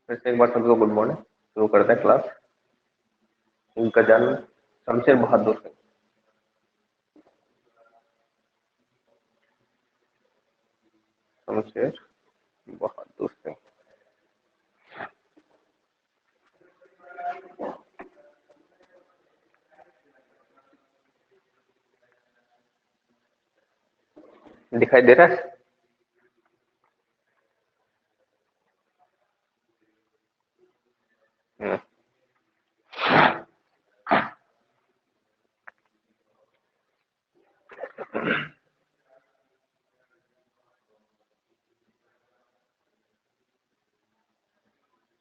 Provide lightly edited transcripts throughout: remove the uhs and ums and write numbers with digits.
फिर से एक बार सबको गुड मॉर्निंग। शुरू करते हैं क्लास। उनका जन्म शमशेर बहादुर सिंह। शमशेर बहादुर सिंह। दिखाई दे रहा है?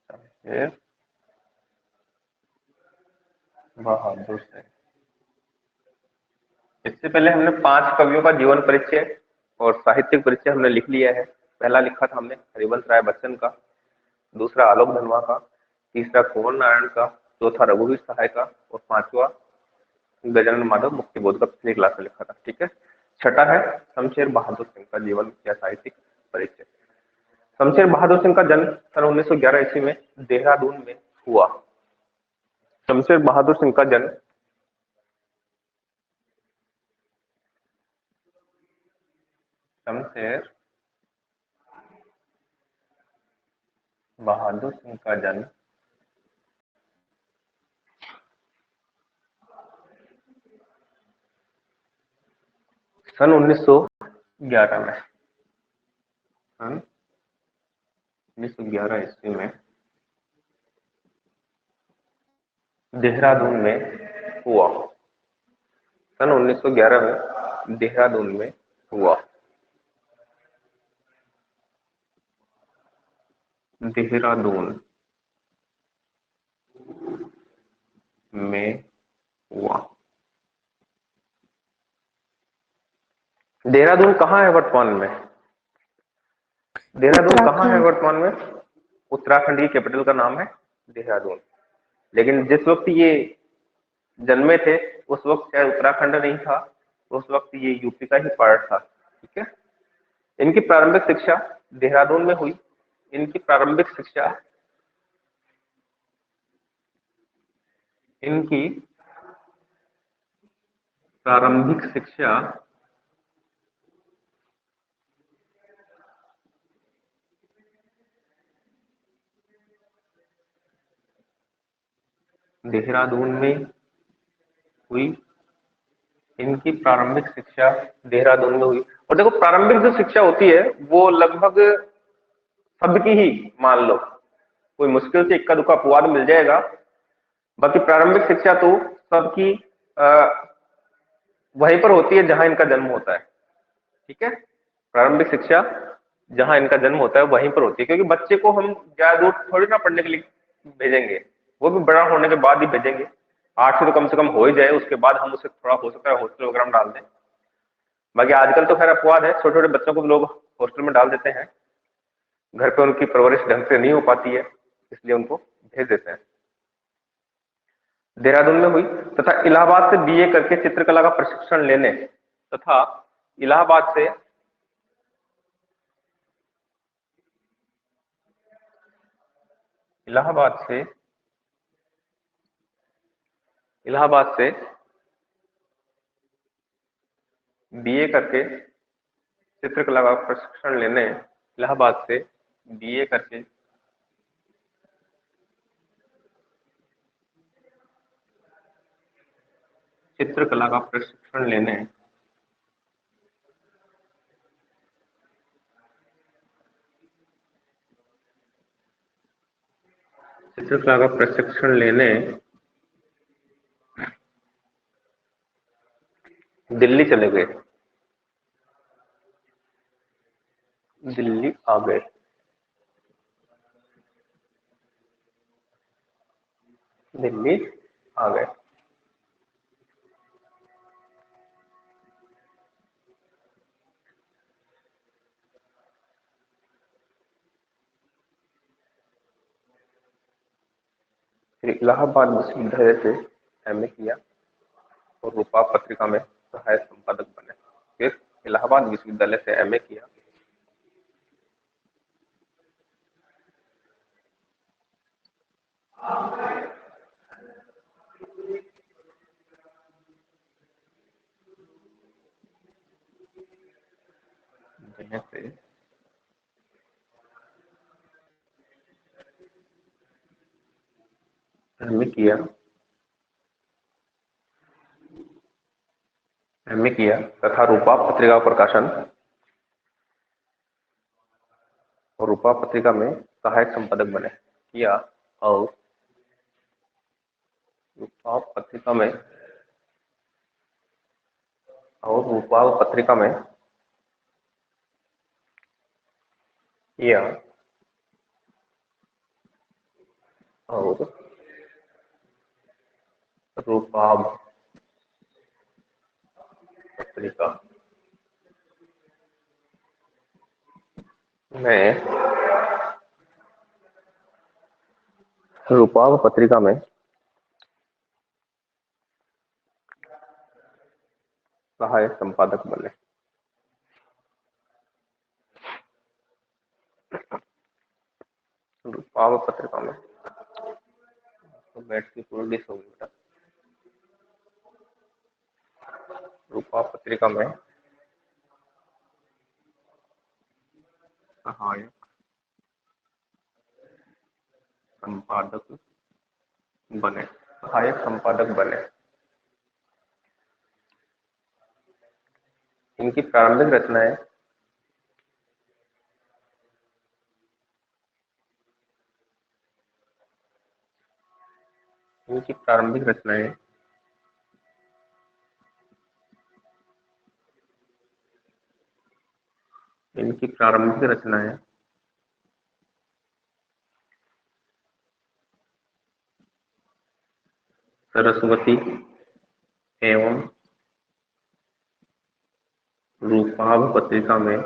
शमशेर बहादुर सिंह। इससे पहले हमने 5 कवियों का जीवन परिचय और साहित्यिक परिचय हमने लिख लिया है। पहला लिखा था हमने हरिवंश राय बच्चन का, दूसरा आलोक धनवा का, तीसरा कुंवर नारायण का, चौथा रघुवीर सहाय का और पांचवा गजानन माधव मुक्तिबोध का पिछली क्लास में लिखा था। ठीक है। छठा है शमशेर बहादुर सिंह का जीवन या साहित्यिक परिचय। शमशेर बहादुर सिंह का जन्म सन 1911 ईस्वी में देहरादून में हुआ। शमशेर बहादुर सिंह का जन्म शमशेर बहादुर सिंह का जन्म सन 1911 में, सन 1911 ईस्वी में देहरादून में हुआ। सन 1911 में देहरादून में हुआ। देहरादून में हुआ। देहरादून कहाँ है वर्तमान में? देहरादून कहाँ है उत्तराखंड। वर्तमान में? उत्तराखंड की कैपिटल का नाम है देहरादून। लेकिन जिस वक्त ये जन्मे थे उस वक्त शायद उत्तराखंड नहीं था, उस वक्त ये यूपी का ही पार्ट था। ठीक है। इनकी प्रारंभिक शिक्षा देहरादून में हुई। इनकी प्रारंभिक शिक्षा इनकी प्रारंभिक शिक्षा देहरादून में हुई। इनकी प्रारंभिक शिक्षा देहरादून में हुई। और देखो, प्रारंभिक जो शिक्षा होती है वो लगभग सबकी ही, मान लो कोई मुश्किल से इक्का दुक्का अपवाद मिल जाएगा, बाकी प्रारंभिक शिक्षा तो सबकी वहीं पर होती है जहां इनका जन्म होता है। ठीक है। प्रारंभिक शिक्षा जहां इनका जन्म होता है वहीं पर होती है, क्योंकि बच्चे को हम ज्यादा दूर थोड़ी ना पढ़ने के लिए भेजेंगे, वो भी बड़ा होने के बाद ही भेजेंगे। 8 तो कम से कम हो ही जाए, उसके बाद हम उसे थोड़ा हो सकता है हॉस्टल वगैरह में डाल दें। बाकी आजकल तो खैर अपवाद है, छोटे छोटे बच्चों को लोग हॉस्टल में डाल देते हैं, घर पे उनकी परवरिश ढंग से नहीं हो पाती है इसलिए उनको भेज देते हैं। देहरादून में हुई तथा इलाहाबाद से बीए करके चित्रकला का प्रशिक्षण लेने तथा इलाहाबाद से इलाहाबाद से इलाहाबाद से बीए करके चित्रकला का प्रशिक्षण लेने इलाहाबाद से बीए करके चित्रकला का प्रशिक्षण लेने चित्रकला का प्रशिक्षण लेने दिल्ली चले गए। दिल्ली आ गए। दिल्ली आ गए। फिर इलाहाबाद विश्वविद्यालय से एमए किया और रूपा पत्रिका में सहायक संपादक बने। फिर इलाहाबाद विश्वविद्यालय से एमए किया एमए किया तथा रूपा पत्रिका का प्रकाशन और रूपा पत्रिका में सहायक संपादक बने किया और रूपा पत्रिका में किया और रूपा पत्रिका में रूपा पत्रिका में सहायक संपादक बने। रूपा पत्रिका में तो बैठ की पूरी डिश होगी बेटा। रूपा पत्रिका में सहायक संपादक बने। इनकी प्रारंभिक रचनाएं इनकी प्रारंभिक रचनाएं सरस्वती एवं रूपाभ पत्रिका में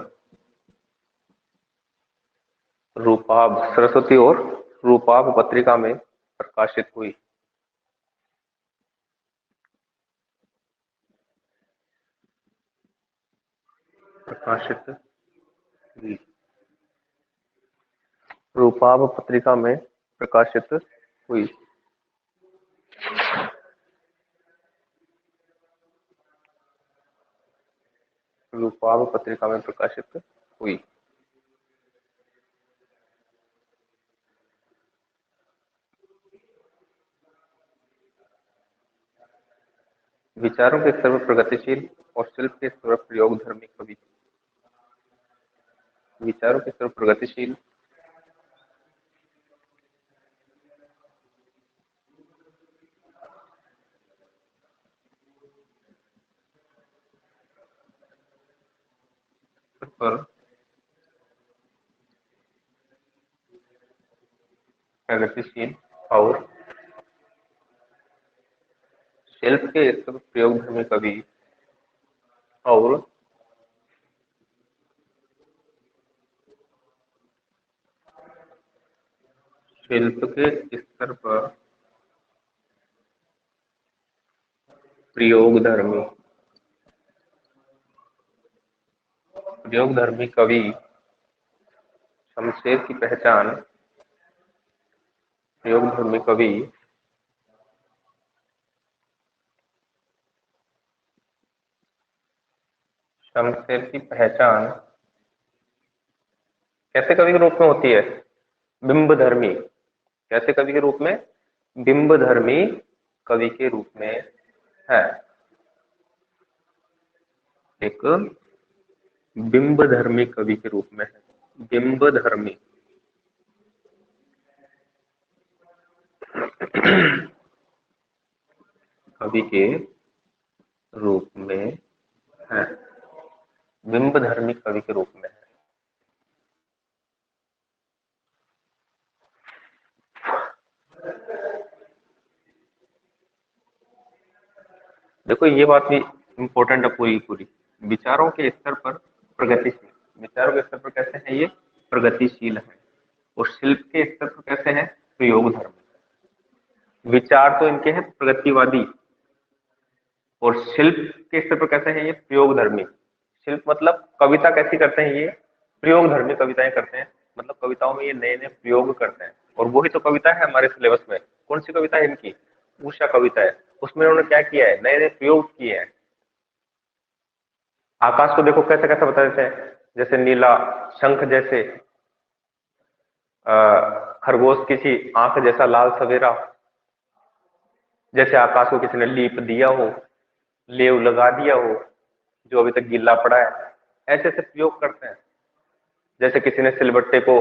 सरस्वती और रूपाभ पत्रिका में प्रकाशित हुई। रूपाभ पत्रिका में प्रकाशित हुई। रूपाभ पत्रिका में प्रकाशित हुई। विचारों के स्तर पर प्रगतिशील और शिल्प के स्तर पर प्रयोगधर्मी कवि। विचारों के स्तर पर प्रगतिशील पर प्रगतिशील और शिल्प के स्तर पर प्रयोगधर्मी कवि और शिल्प के स्तर पर प्रयोगधर्मी कवि शमशेर की पहचान प्रयोगधर्मी कवि शमशेर की पहचान कैसे कवि के रूप में होती है? बिंबधर्मी। कैसे कवि के रूप में? बिंबधर्मी कवि के रूप में है। एक बिंबधर्मी कवि के रूप में है। बिंबधर्मी कवि के रूप में है। बिंबधर्मी कवि के रूप में है। देखो ये बात भी इंपॉर्टेंट है पूरी। विचारों के स्तर पर प्रगतिशील। विचारों के स्तर पर कैसे है ये? प्रगतिशील है। और शिल्प के स्तर पर कैसे है? प्रयोगधर्मी। विचार तो इनके हैं प्रगतिवादी और शिल्प के स्तर पर कैसे हैं ये? प्रयोगधर्मी। शिल्प मतलब कविता कैसी करते हैं ये? प्रयोगधर्मी कविताएं करते हैं। मतलब कविताओं में ये नए नए प्रयोग करते हैं। और वही तो कविता है हमारे सिलेबस में। कौन सी कविता है इनकी? उषा कविता है। उसमें उन्होंने क्या किया है? नए नए प्रयोग किए हैं। आकाश को देखो कैसे कैसे बता देते हैं, जैसे नीला, शंख जैसे, खरगोश किसी आंख जैसा लाल सवेरा, जैसे आकाश को किसी ने लीप दिया हो, लेव लगा दिया हो जो अभी तक गीला पड़ा है, ऐसे ऐसे प्रयोग करते हैं। जैसे किसी ने सिलबट्टे को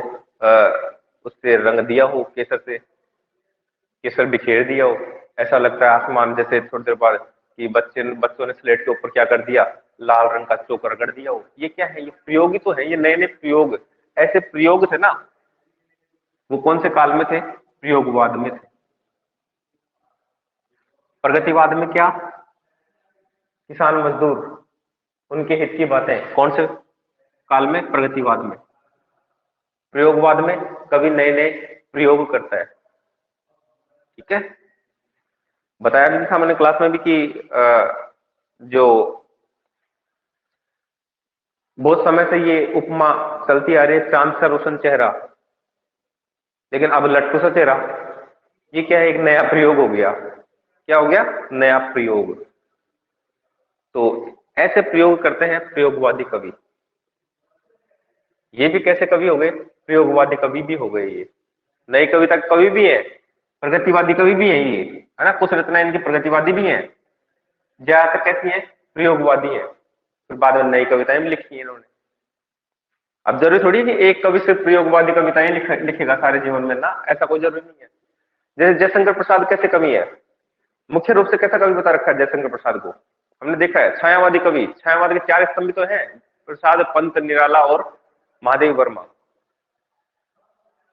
उससे रंग दिया हो, केसर से केसर बिखेर दिया हो, ऐसा लगता है आसमान जैसे थोड़ी देर बाद कि बच्चों ने स्लेट के ऊपर क्या कर दिया, लाल रंग का चोक रगड़ दिया हो। ये क्या है, ये प्रयोग ही तो है, ये नए नए प्रयोग। ऐसे प्रयोग थे ना, वो कौन से काल में थे, प्रयोगवाद में थे। प्रगतिवाद में क्या, किसान मजदूर उनके हित की बातें, कौन से काल में, प्रगतिवाद में। प्रयोगवाद में कभी नए नए प्रयोग करता है। ठीक है, बताया भी था मैंने क्लास में भी कि जो बहुत समय से ये उपमा चलती आ रही है, चांद सा रोशन चेहरा लेकिन अब लट्टू सा चेहरा, ये क्या है, एक नया प्रयोग हो गया। क्या हो गया, नया प्रयोग। तो ऐसे प्रयोग करते हैं प्रयोगवादी कवि। ये भी कैसे कवि हो गए, प्रयोगवादी कवि भी हो गए। ये नई कविता कवि भी है, प्रगतिवादी कवि भी है। ये है ना, कुछ रचना इनकी प्रगतिवादी भी है, ज्यादातर कैसी है, प्रयोगवादी है। फिर बाद में नई कविताएं भी लिखी है इन्होंने। अब जरूरी थोड़ी है कि एक कवि सिर्फ प्रयोगवादी कविताएं लिखेगा सारे जीवन में ना, ऐसा कोई जरूरी नहीं है। जैसे जयशंकर प्रसाद कैसे कवि है, मुख्य रूप से कैसा कवि बता रखा है जयशंकर प्रसाद को, हमने देखा है छायावादी कवि। छायावाद के चार स्तंभ तो हैं, प्रसाद, पंत, निराला और महादेव वर्मा।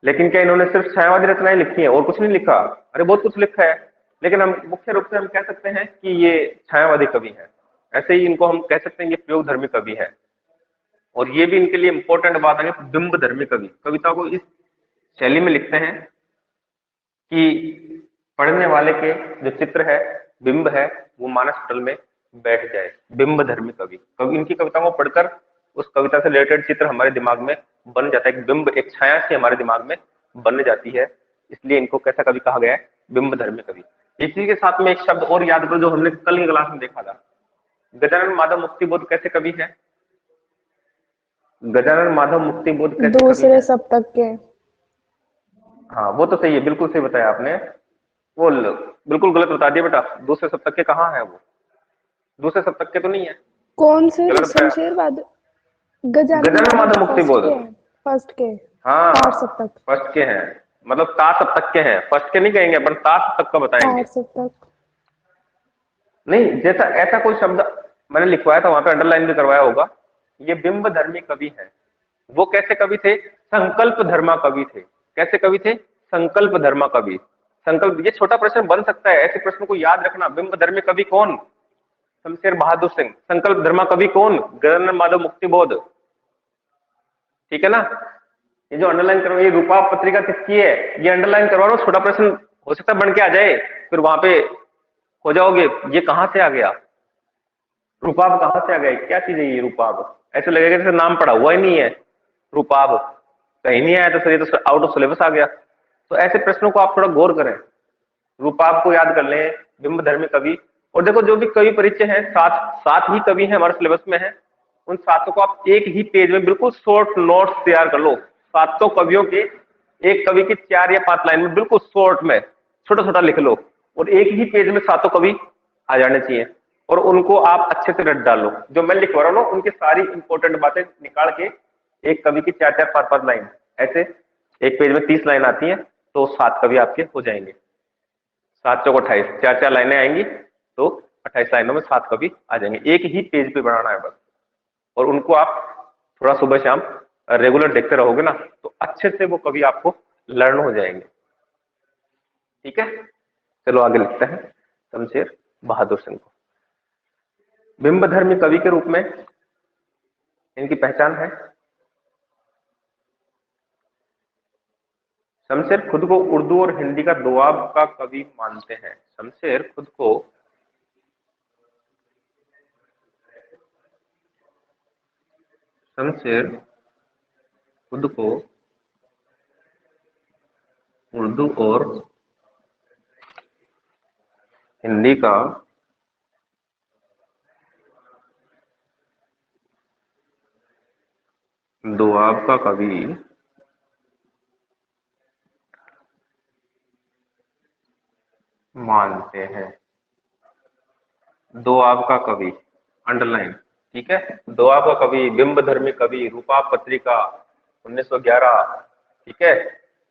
लेकिन क्या इन्होंने सिर्फ छायावादी रचनाएं लिखी हैं और कुछ नहीं लिखा? अरे बहुत कुछ लिखा है, लेकिन हम मुख्य रूप से हम कह सकते हैं कि ये छायावादी कवि हैं। ऐसे ही इनको हम कह सकते हैं ये प्रयोग धर्मी कवि है। और ये भी इनके लिए इंपॉर्टेंट बात है, बिंब धर्मी कवि कविता को इस शैली में लिखते हैं कि पढ़ने वाले के जो चित्र है, बिंब है, वो मानस पटल में बैठ जाए। बिंब धर्मी कवि, कवि इनकी कविताओं को पढ़कर उस कविता से रिलेटेड चित्र हमारे दिमाग में बन जाता है, एक बिंब, एक छाया से हमारे दिमाग में बन जाती है। इसलिए इनको कैसा कवि कहा गया है, बिंब धर्मी कवि। इसी के साथ में एक शब्द और याद करो जो हमने कल की क्लास में देखा था, गजानन माधव मुक्तिबोध कैसे कवि है? गजानन माधव मुक्तिबोध कैसे कवि दूसरे है? सप्तक के। हाँ वो तो सही है, बिल्कुल सही बताया आपने। वो बिल्कुल गलत बता दिया बेटा, दूसरे सप्तक के कहाँ है वो, दूसरे सप्तक के तो नहीं है, कौन से गलत बताया। शमशेरवाद? गजानन गजानन माधव माधव फर्स्ट मुक्तिबोध, के हैं, फर्स्ट के तार हाँ सप्तक। फर्स्ट के हैं, मतलब ता सप्तक के हैं, फर्स्ट के नहीं कहेंगे अपन, ता सप्तक का तार बताएंगे। सप्तक। नहीं, जैसा ऐसा कोई शब्द मैंने लिखवाया था वहां पे, अंडरलाइन भी करवाया होगा। ये बिंब धर्मी कवि है। वो कैसे कवि थे, संकल्प धर्मा कवि थे। कैसे कवि थे, संकल्प धर्मा कवि। संकल्प, ये छोटा प्रश्न बन सकता है, ऐसे प्रश्न को याद रखना। बिंब धर्मी कवि कौन, शमशेर बहादुर सिंह। संकल्प धर्मा कवि कौन, गजानन माधव मुक्तिबोध। ठीक है ना, ये जो अंडरलाइन करो, ये रूपा पत्रिका किसकी है, ये अंडरलाइन करवा लो, छोटा प्रश्न हो सकता है बन के आ जाए, फिर वहां पे हो जाओगे ये कहां से आ गया, रूपाब कहां से आ गया, क्या चीज है ये रूपाब। ऐसे लगेगा जैसे नाम पड़ा हुआ ही नहीं है, रूपाब कहीं नहीं आया, तो सर ये तो आउट ऑफ सिलेबस आ गया। तो ऐसे प्रश्नों को आप थोड़ा गौर करें, रूपाब को याद कर लें, बिंब धर्मी कवि। और देखो जो भी कवि परिचय है, सात सात ही कवि है हमारे सिलेबस में है, उन सातों को आप एक ही पेज में बिल्कुल शॉर्ट नोट्स तैयार कर लो। सातों कवियों के, एक कवि की 4 या 5 लाइन में बिल्कुल शॉर्ट में छोटा छोटा लिख लो, और एक ही पेज में सातों कवि आ जाने चाहिए, और उनको आप अच्छे से रट डालो। जो मैं लिखवा रहा हूँ उनकी सारी इंपॉर्टेंट बातें निकाल के, एक कवि की 4-4, 5-5 लाइन, ऐसे एक पेज में 30 लाइन आती है, तो 7 कवि आपके हो जाएंगे। 7 चौक 28, 4-4 लाइनें आएंगी, तो 28 लाइनों में 7 कवि आ जाएंगे। एक ही पेज पे बनाना है बस, और उनको आप थोड़ा सुबह शाम रेगुलर देखते रहोगे ना, तो अच्छे से वो कवि आपको लर्न हो जाएंगे। ठीक है, चलो आगे लिखते हैं शमशेर बहादुर सिंह को। बिंब धर्मी कवि के रूप में इनकी पहचान है, शमशेर खुद को उर्दू और हिंदी का दोआब का कवि मानते हैं। शमशेर खुद को शमशेर खुद को उर्दू और हिंदी का दोआब का कवि मानते हैं। दोआब का कवि, अंडरलाइन, ठीक है। दोआब का कवि, बिंब धर्मी कवि, रूपा पत्रिका 1911, ठीक है।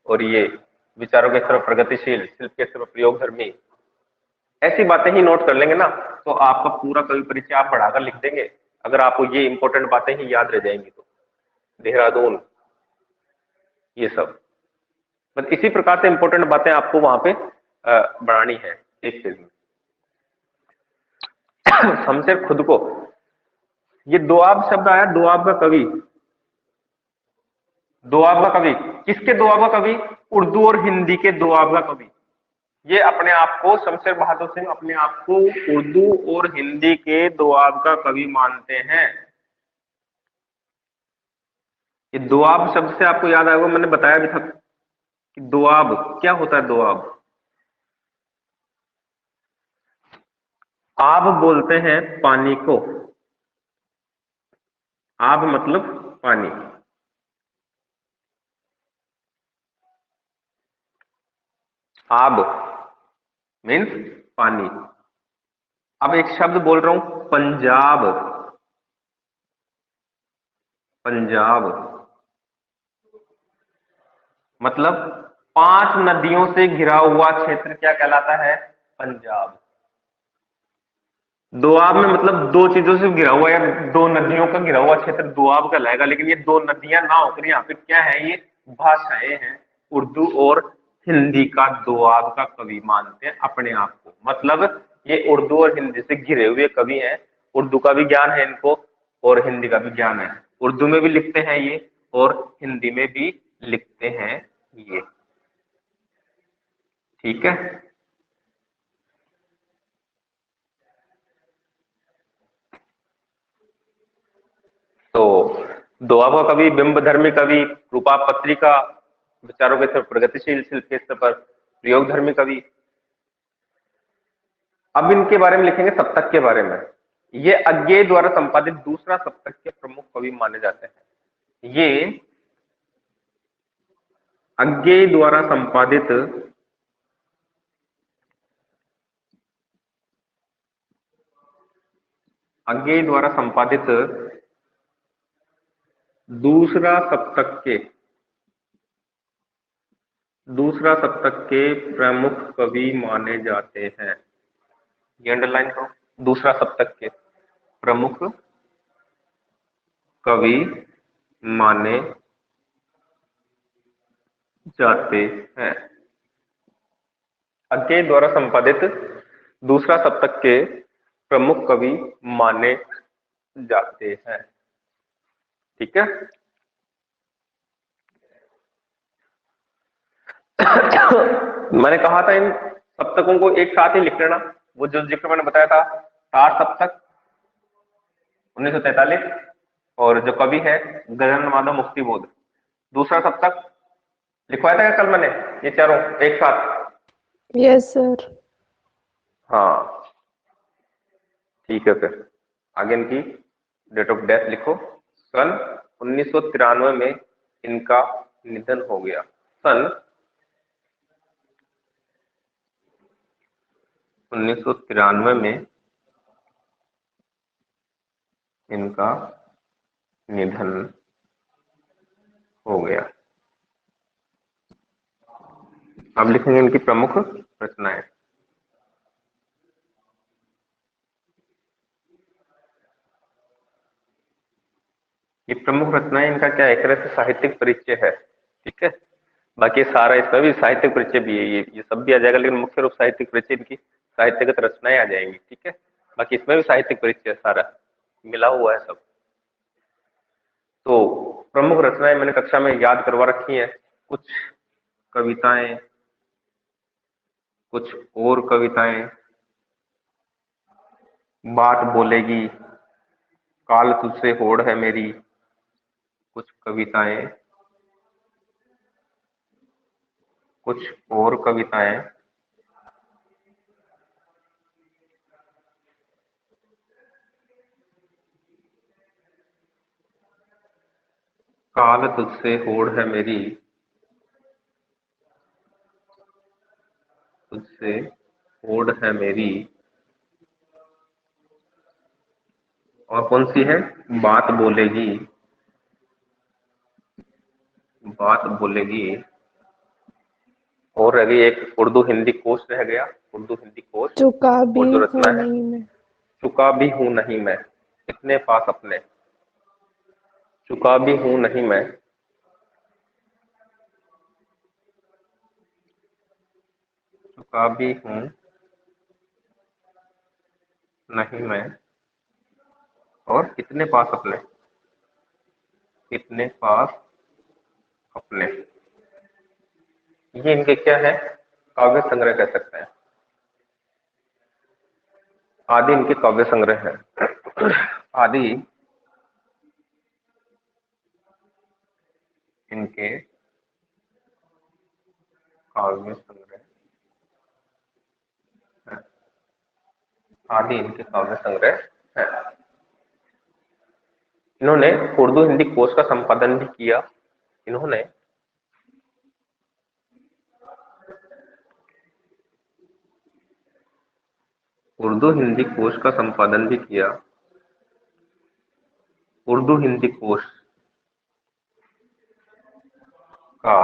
और ये विचारों के स्तर प्रगतिशील, शिल्प के स्तर प्रयोग धर्मी, ऐसी बातें ही नोट कर लेंगे ना तो आपका पूरा कवि परिचय आप बढ़ाकर लिख देंगे। अगर आपको ये इंपॉर्टेंट बातें ही याद रह जाएंगी तो देहरादून, ये सब बस इसी प्रकार से इंपॉर्टेंट बातें आपको वहां पे बढ़ानी है एक पेज में। शमशेर खुद को, ये दोआब शब्द आया, दोआब का कवि, दोआब का कवि, किसके दोआब का कवि? उर्दू और हिंदी के दोआब का कवि। ये अपने आप को, शमशेर बहादुर सिंह अपने आप को उर्दू और हिंदी के दोआब का कवि मानते हैं। ये दोआब शब्द से आपको याद आएगा, मैंने बताया भी था कि दोआब क्या होता है। दोआब, आब बोलते हैं पानी को, आब मतलब पानी, आब मीन्स पानी। अब एक शब्द बोल रहा हूं, पंजाब, पंजाब मतलब 5 नदियों से घिरा हुआ क्षेत्र क्या कहलाता है? पंजाब। दोआब में मतलब 2 चीजों से घिरा हुआ या 2 नदियों का घिरा हुआ क्षेत्र दोआब कहलाएगा। लेकिन ये 2 नदियां ना होकर यहाँ पे क्या है, ये भाषाएं हैं। उर्दू और हिंदी का दोआब का कवि मानते हैं अपने आप को। मतलब ये उर्दू और हिंदी से घिरे हुए कवि हैं। उर्दू का भी ज्ञान है इनको और हिंदी का भी ज्ञान है। उर्दू में भी लिखते हैं ये और हिंदी में भी लिखते हैं ये, ठीक है। तो दोआब का कवि, बिंब धर्मी कवि, रूपा पत्रिका, विचारों के स्तर प्रगतिशील, शिल्प के स्तर पर प्रयोग धर्मी कवि। अब इनके बारे में लिखेंगे सप्तक के बारे में। ये अज्ञेय द्वारा संपादित दूसरा सप्तक के प्रमुख कवि माने जाते हैं। ये अज्ञेय द्वारा संपादित अज्ञेय द्वारा संपादित दूसरा सप्तक के प्रमुख कवि माने जाते हैं। ये अंडरलाइन करो, दूसरा सप्तक के प्रमुख कवि माने जाते हैं। अज्ञेय द्वारा संपादित दूसरा सप्तक के प्रमुख कवि माने जाते हैं, ठीक है। मैंने कहा था इन सप्तकों को एक साथ ही लिख लेना। वो जो जिक्र मैंने बताया था, टार सप्तक 1943 और जो कवि है गगन माधव मुक्तिबोध। दूसरा सप्तक लिखवाया था कल मैंने, ये चारों एक साथ। Yes sir. हाँ ठीक है। फिर आगे इनकी डेट ऑफ डेथ लिखो। सन 1993 में इनका निधन हो गया। सन 1993 में इनका निधन हो गया। अब लिखेंगे इनकी प्रमुख रचनाएं। ये प्रमुख रचनाएं इनका क्या है, एक तरह से साहित्यिक परिचय है, ठीक है। बाकी सारा इसमें भी साहित्यिक परिचय भी है, ये सब भी आ जाएगा, लेकिन मुख्य रूप साहित्यिक परिचय इनकी साहित्यगत रचनाएं आ जाएंगी, ठीक है। बाकी इसमें भी साहित्यिक परिचय सारा मिला हुआ है सब। तो प्रमुख रचनाएं मैंने कक्षा में याद करवा रखी हैं। कुछ कविताएं, कुछ और कविताएं, बात बोलेगी, काल तुझसे होड़ है मेरी, कुछ कविताएं, कुछ और कविताएं, काल तुझसे होड़ है मेरी, तुझसे होड़ है मेरी, और कौन सी है, बात बोलेगी, बात बोलेगी। और रह गई एक उर्दू हिंदी कोश रह गया, उर्दू हिंदी कोश, चुका और भी जो हूँ रचना है, नहीं मैं। चुका भी हूं नहीं मैं, इतने पास अपने, चुका भी हूं नहीं मैं, चुका भी हूं नहीं मैं, और कितने पास अपने, कितने पास अपने। ये इनके क्या है, काव्य संग्रह कह सकते हैं, आदि इनके काव्य संग्रह है। आदि इनके काव्य संग्रह है, आदि इनके काव्य संग्रह है। इन्होंने उर्दू हिंदी कोश का संपादन भी किया, इन्होंने उर्दू हिंदी कोश का संपादन भी किया, उर्दू हिंदी कोश का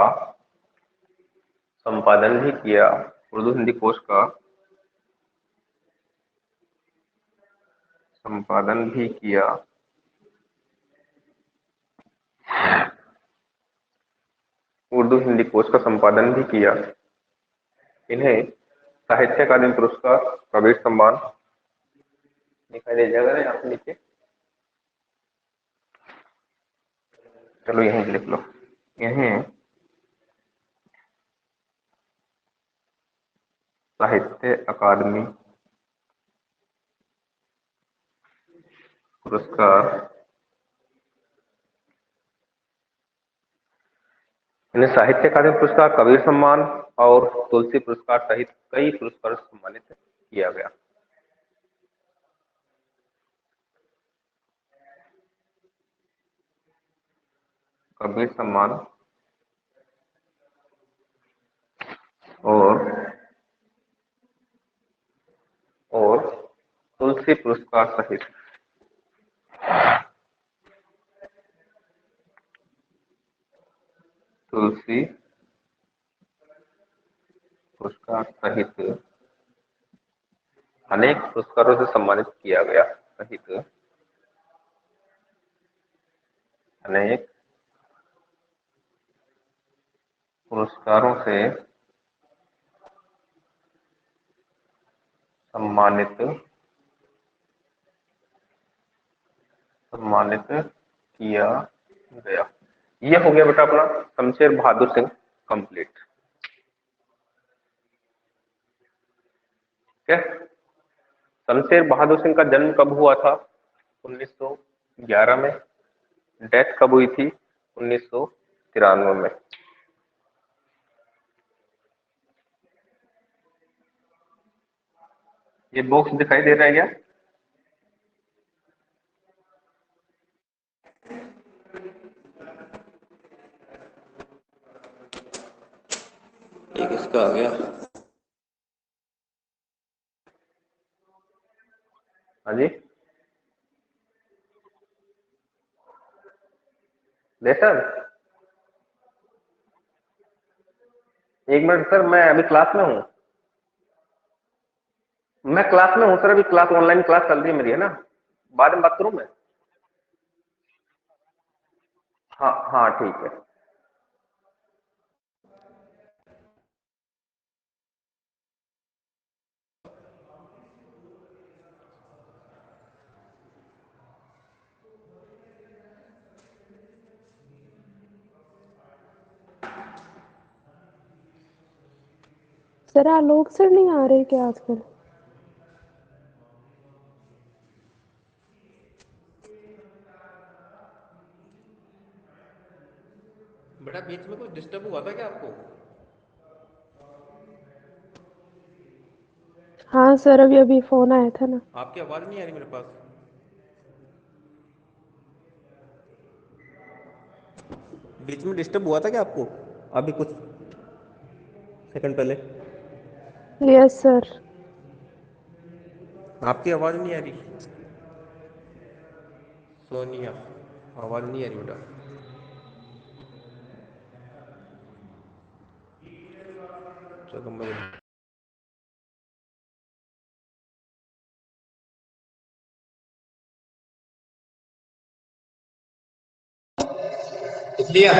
संपादन भी किया, उर्दू हिंदी कोश का संपादन भी किया, उर्दू हिंदी कोश का संपादन भी किया। इन्हें साहित्य अकादमी पुरस्कार, कबीर सम्मान दिखाई दे जाएगा ना यहाँ पे नीचे, चलो यहीं लिख लो, यहीं साहित्य अकादमी पुरस्कार, इन्हें साहित्य अकादमी पुरस्कार, कबीर सम्मान और तुलसी पुरस्कार सहित कई पुरस्कारों से सम्मानित किया गया। कबीर सम्मान और तुलसी पुरस्कार सहित तुलसी पुरस्कार सहित अनेक पुरस्कारों से सम्मानित किया गया, सहित अनेक पुरस्कारों से सम्मानित सम्मानित किया गया। ये हो गया बेटा अपना शमशेर बहादुर सिंह कंप्लीट। ठीक है, शमशेर बहादुर सिंह का जन्म कब हुआ था, 1911 में। डेथ कब हुई थी, 1993 में। ये बॉक्स दिखाई दे रहा है क्या, एक इसका आ गया, हाँ जी ले सर, एक मिनट सर, मैं अभी क्लास में हूँ, मैं क्लास में हूँ सर, अभी क्लास ऑनलाइन क्लास चल रही है मेरी, है ना, बाद में बात करूँ मैं। हाँ हाँ ठीक है। सर आलोक सर नहीं आ रहे क्या आजकल? बेटा बीच में कुछ डिस्टर्ब हुआ था क्या आपको? हाँ सर, अभी अभी फोन आया था ना। आपकी आवाज नहीं आ रही मेरे पास। बीच में डिस्टर्ब हुआ था क्या आपको अभी कुछ सेकंड पहले? Yes sir. आपकी आवाज नहीं आ रही सोनिया, आवाज नहीं आ रही बेटा। चलो मैं लिया।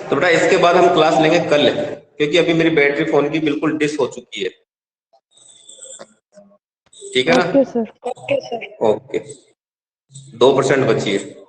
तो बेटा इसके बाद हम क्लास लेंगे कल, क्योंकि अभी मेरी बैटरी फोन की बिल्कुल डिस हो चुकी है। ठीक है ना? Okay sir. ओके, 2% बची है।